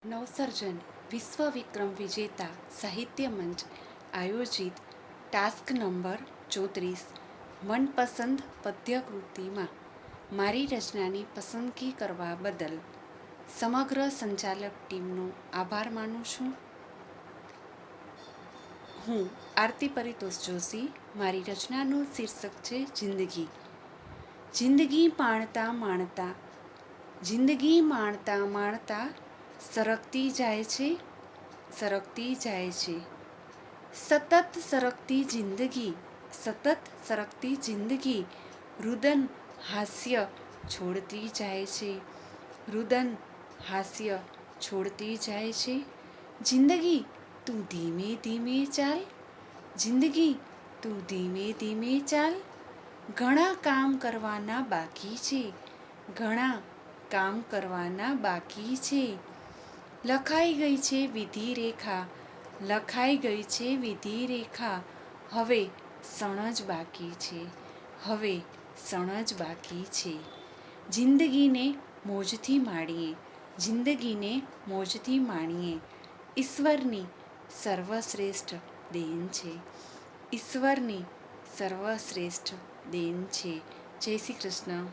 નવસર્જન વિશ્વ વિક્રમ વિજેતા સાહિત્ય મંચ આયોજિત ટાસ્ક નંબર 34 મનપસંદ પદ્યકૃતિમાં મારી રચનાની પસંદગી કરવા બદલ સમગ્ર સંચાલક ટીમનો આભાર માનું છું. હું આરતી પરિતોષ જોશી. મારી રચનાનું શીર્ષક છે જિંદગી. જિંદગી માણતા માણતા જિંદગી માણતા માણતા સરકતી જાય છે, સરકતી જાય છે. સતત સરકતી જિંદગી, સતત સરકતી જિંદગી રુદન હાસ્ય છોડતી જાય છે, રુદન હાસ્ય છોડતી જાય છે. જિંદગી તું ધીમે ધીમે ચાલ, જિંદગી તું ધીમે ધીમે ચાલ. ઘણા કામ કરવાના બાકી છે, ઘણા કામ કરવાના બાકી છે. લખાઈ ગઈ છે વિધિ રેખા, લખાઈ ગઈ છે વિધિ રેખા. હવે ક્ષણ જ બાકી છે, હવે ક્ષણ જ બાકી છે. જિંદગીને મોજથી માણીએ, જિંદગીને મોજથી માણીએ. ઈશ્વરની સર્વશ્રેષ્ઠ દેન છે, ઈશ્વરની સર્વશ્રેષ્ઠ દેન છે. જય શ્રી કૃષ્ણ.